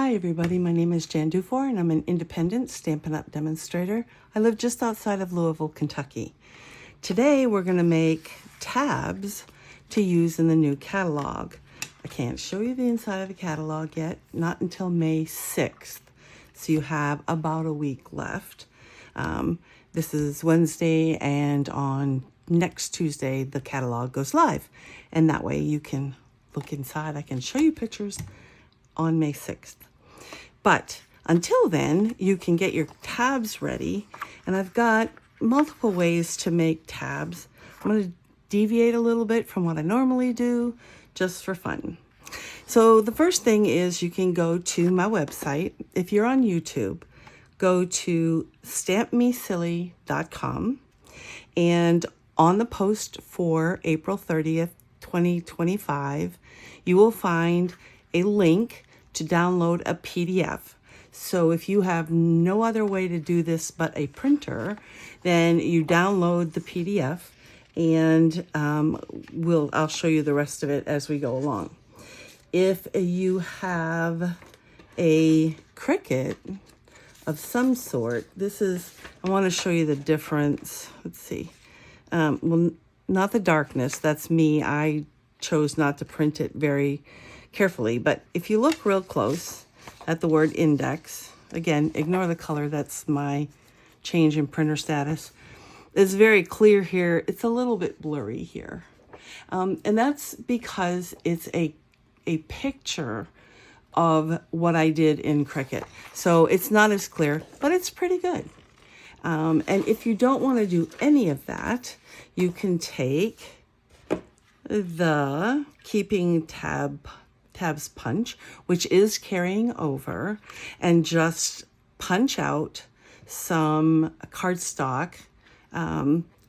Hi everybody, my name is Jan Dufour and I'm an independent Stampin' Up! Demonstrator. I live just outside of Louisville, Kentucky. Today we're going to make tabs to use in the new catalog. I can't show you the inside of the catalog yet, not until May 6th. So you have about a week left. This is Wednesday, and on next Tuesday the catalog goes live. And that way you can look inside. I can show you pictures on May 6th. But until then, you can get your tabs ready. And I've got multiple ways to make tabs. I'm going to deviate a little bit from what I normally do, just for fun. So the first thing is you can go to my website. If you're on YouTube, go to stampmesilly.com. And on the post for April 30th, 2025, you will find a link to download a PDF. So if you have no other way to do this but a printer, then you download the PDF, and I'll show you the rest of it as we go along. If you have a Cricut of some sort, I want to show you the difference. Let's see. Well, not the darkness, that's me. I chose not to print it very carefully, but if you look real close at the word index, again, ignore the color, that's my change in printer status. It's very clear here. It's a little bit blurry here. And that's because it's a picture of what I did in Cricut. So it's not as clear, but it's pretty good. And if you don't want to do any of that, you can take the Keeping Tabs punch, which is carrying over, and just punch out some cardstock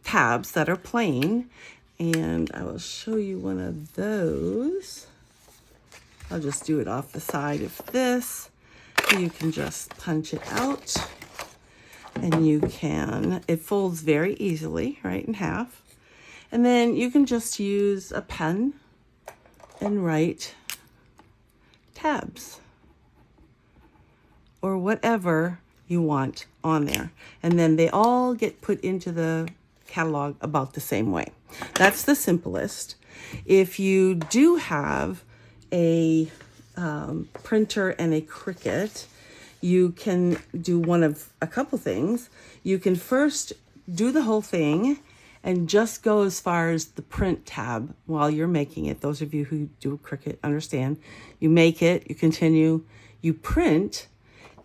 tabs that are plain. And I will show you one of those. I'll just do it off the side of this. You can just punch it out, and it folds very easily, right in half. And then you can just use a pen and write tabs or whatever you want on there. And then they all get put into the catalog about the same way. That's the simplest. If you do have a printer and a Cricut, you can do one of a couple things. You can first do the whole thing and just go as far as the print tab while you're making it. Those of you who do Cricut understand. You make it, you continue, you print,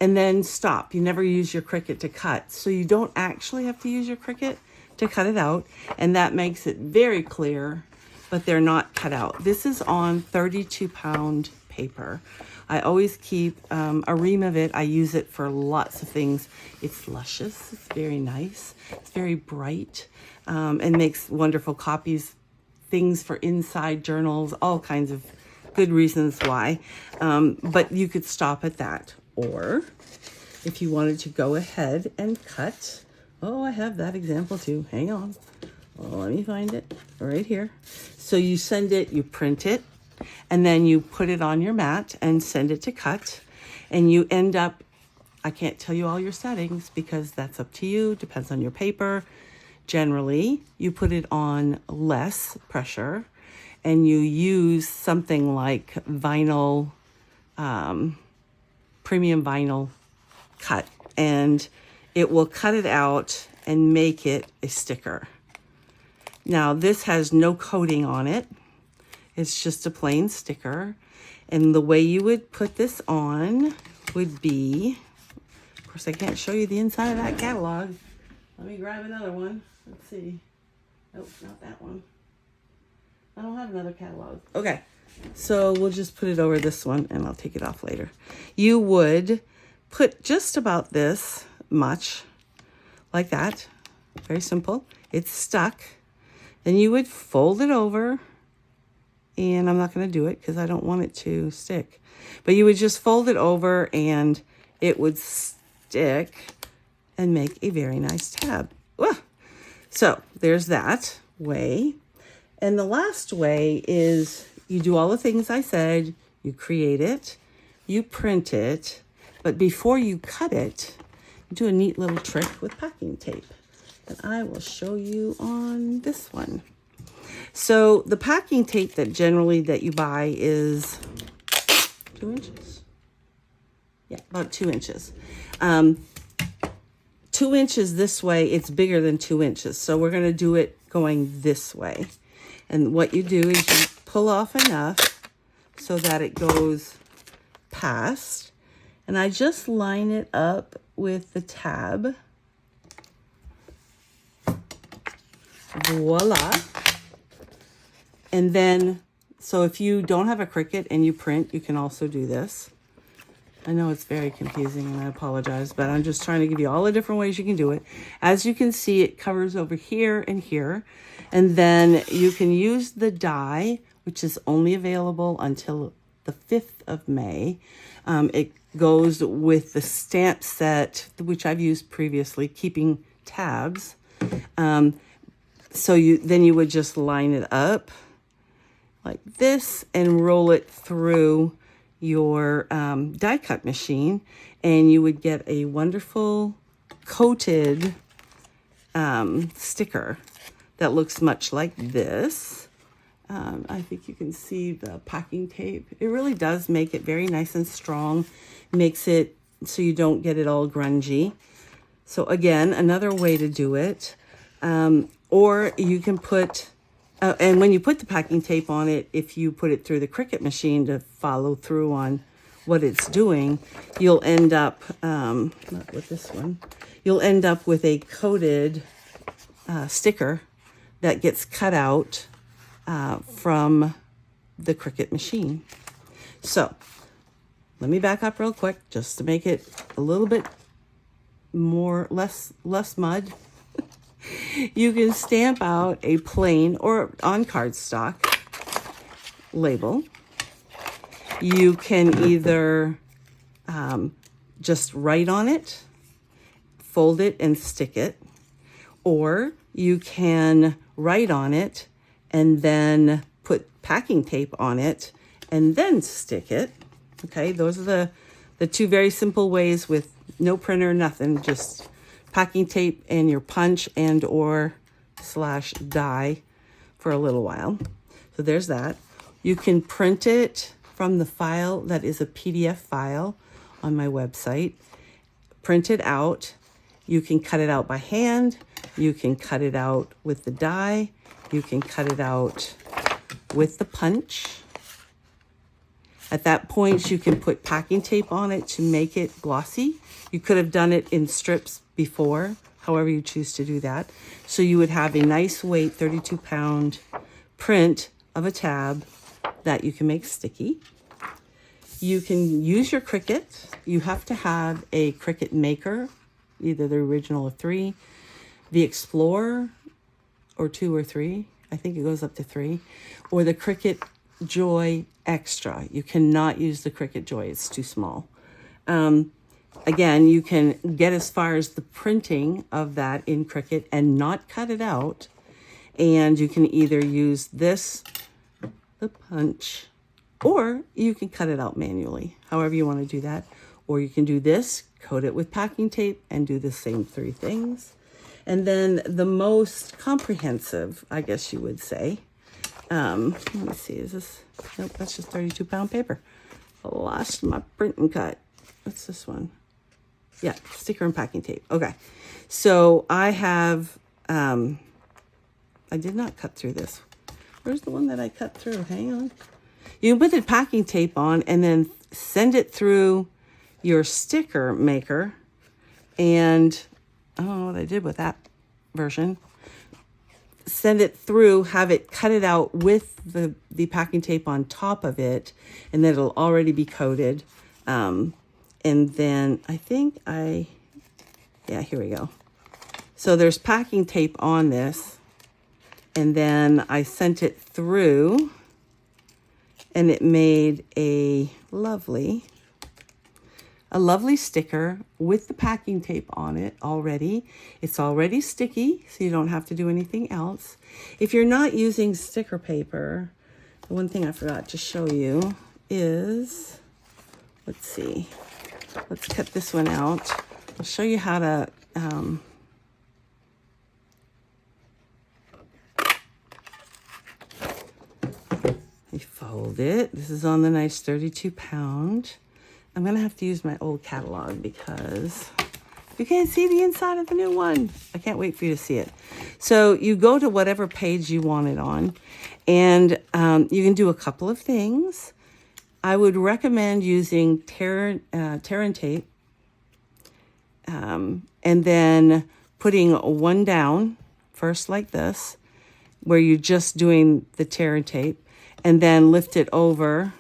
and then stop. You never use your Cricut to cut. So you don't actually have to use your Cricut to cut it out. And that makes it very clear, but they're not cut out. This is on 32-pound paper. I always keep a ream of it. I use it for lots of things. It's luscious, it's very nice, it's very bright, and makes wonderful copies, things for inside journals, all kinds of good reasons why. But you could stop at that. Or if you wanted to go ahead and cut, I have that example too. Hang on. Let me find it right here. So you send it, you print it, and then you put it on your mat and send it to cut. And you end up, I can't tell you all your settings because that's up to you, depends on your paper. Generally, you put it on less pressure and you use something like vinyl, premium vinyl cut, and it will cut it out and make it a sticker. Now, this has no coating on it. It's just a plain sticker. And the way you would put this on would be, of course, I can't show you the inside of that catalog. Let me grab another one. Let's see. Nope, not that one. I don't have another catalog. Okay, so we'll just put it over this one and I'll take it off later. You would put just about this much, like that. Very simple. It's stuck. Then you would fold it over, and I'm not going to do it because I don't want it to stick. But you would just fold it over and it would stick and make a very nice tab. Whoa. So there's that way. And the last way is you do all the things I said, you create it, you print it, but before you cut it, you do a neat little trick with packing tape. And I will show you on this one. So the packing tape that you buy is 2 inches. Yeah, about 2 inches. 2 inches this way, it's bigger than 2 inches. So we're going to do it going this way. And what you do is you pull off enough so that it goes past. And I just line it up with the tab. Voila. And then, so if you don't have a Cricut and you print, you can also do this. I know it's very confusing and I apologize, but I'm just trying to give you all the different ways you can do it. As you can see, it covers over here and here. And then you can use the die, which is only available until the 5th of May. It goes with the stamp set, which I've used previously, keeping tabs. So then you would just line it up like this and roll it through your die cut machine, and you would get a wonderful coated sticker that looks much like this. I think you can see the packing tape. It really does make it very nice and strong, makes it so you don't get it all grungy. So again, another way to do it. Or you can put, and when you put the packing tape on it, if you put it through the Cricut machine to follow through on what it's doing, you'll end up, not with this one, you'll end up with a coated sticker that gets cut out from the Cricut machine. So let me back up real quick just to make it a little bit less mud. You can stamp out a plain or on cardstock label. You can either just write on it, fold it and stick it, or you can write on it and then put packing tape on it and then stick it. Okay, those are the two very simple ways with no printer, nothing, just packing tape and your punch and or / die for a little while. So there's that. You can print it from the file that is a PDF file on my website. Print it out. You can cut it out by hand. You can cut it out with the die. You can cut it out with the punch. At that point, you can put packing tape on it to make it glossy. You could have done it in strips before, however you choose to do that. So you would have a nice weight, 32-pound print of a tab that you can make sticky. You can use your Cricut. You have to have a Cricut Maker, either the original or 3, the Explorer or 2 or 3. I think it goes up to 3, or the Cricut Joy Extra. You cannot use the Cricut Joy, it's too small. Again, you can get as far as the printing of that in Cricut and not cut it out. And you can either use this, the punch, or you can cut it out manually, however you want to do that. Or you can do this, coat it with packing tape, and do the same 3 things. And then the most comprehensive, I guess you would say, let me see, is this, nope, that's just 32-pound paper. I lost my print and cut. What's this one? Yeah, sticker and packing tape. Okay, so I have, I did not cut through this. Where's the one that I cut through? Hang on. You put the packing tape on and then send it through your sticker maker. And I don't know what I did with that version. Send it through, have it cut it out with the packing tape on top of it, and then it'll already be coated. And then I think yeah, here we go. So there's packing tape on this, and then I sent it through, and it made a lovely sticker with the packing tape on it already. It's already sticky, so you don't have to do anything else. If you're not using sticker paper, the one thing I forgot to show you is let's see. Let's cut this one out. I'll show you how to you fold it. This is on the nice 32 pound. I'm going to have to use my old catalog because you can't see the inside of the new one. I can't wait for you to see it. So you go to whatever page you want it on, and you can do a couple of things. I would recommend using Tear and Tape, and then putting one down first like this, where you're just doing the Tear and Tape, and then lift it over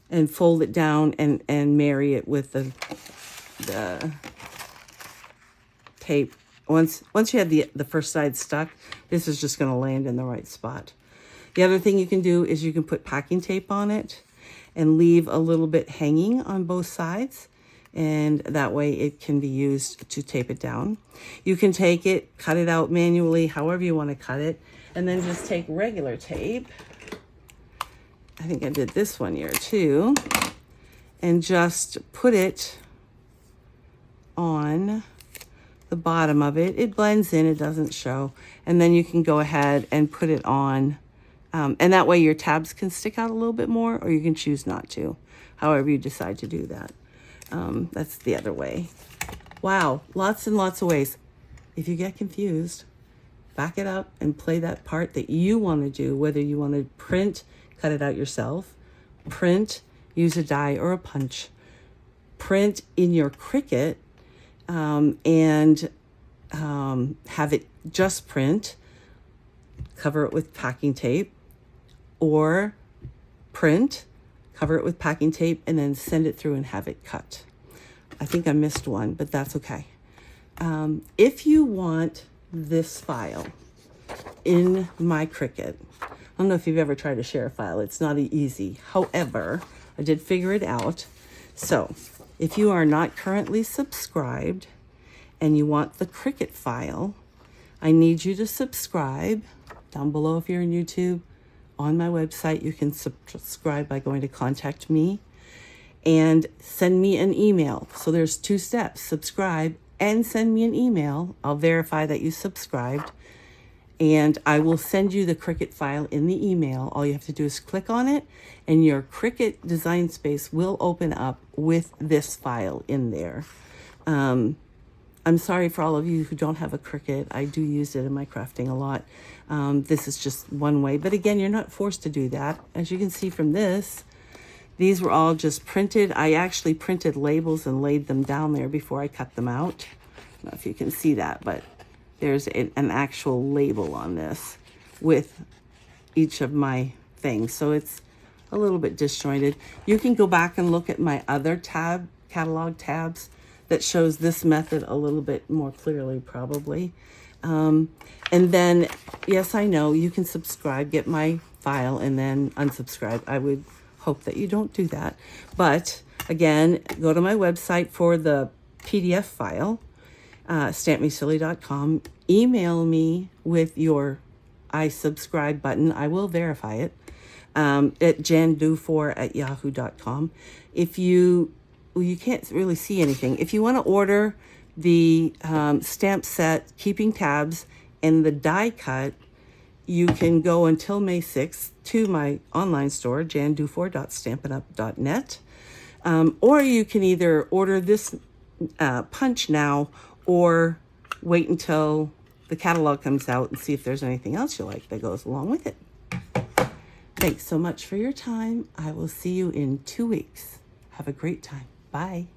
and fold it down and marry it with the tape. Once you have the first side stuck, this is just going to land in the right spot. The other thing you can do is you can put packing tape on it and leave a little bit hanging on both sides, and that way it can be used to tape it down. You can take it, cut it out manually, however you want to cut it, and then just take regular tape. I think I did this one here too, and just put it on the bottom of it. It blends in, it doesn't show, and then you can go ahead and put it on, and that way your tabs can stick out a little bit more, or you can choose not to, however you decide to do that. That's the other way. Wow, lots and lots of ways. If you get confused, back it up and play that part that you want to do, whether you want to print, cut it out yourself, print, use a die or a punch, print in your Cricut, and have it just print, cover it with packing tape, or print, cover it with packing tape, and then send it through and have it cut. I think I missed one, but that's okay. If you want this file in my Cricut, I don't know if you've ever tried to share a file. It's not easy. However, I did figure it out. So if you are not currently subscribed and you want the Cricut file, I need you to subscribe down below. If you're on YouTube, on my website, you can subscribe by going to Contact Me and send me an email. So there's 2 steps: subscribe and send me an email. I'll verify that you subscribed, and I will send you the Cricut file in the email. All you have to do is click on it, and your Cricut design space will open up with this file in there. I'm sorry for all of you who don't have a Cricut. I do use it in my crafting a lot. This is just one way, but again, you're not forced to do that. As you can see from this, these were all just printed. I actually printed labels and laid them down there before I cut them out. I don't know if you can see that, but there's an actual label on this with each of my things. So it's a little bit disjointed. You can go back and look at my other catalog tabs that shows this method a little bit more clearly, probably. And then, yes, I know you can subscribe, get my file, and then unsubscribe. I would hope that you don't do that. But again, go to my website for the PDF file, stampmesilly.com. Email me with your I subscribe button. I will verify it at jandufour@yahoo.com. If you can't really see anything. If you want to order the stamp set, keeping tabs, and the die cut, you can go until May 6th to my online store, jandufour.stampitup.net. Or you can either order this punch now or wait until the catalog comes out and see if there's anything else you like that goes along with it. Thanks so much for your time. I will see you in 2 weeks. Have a great time. Bye.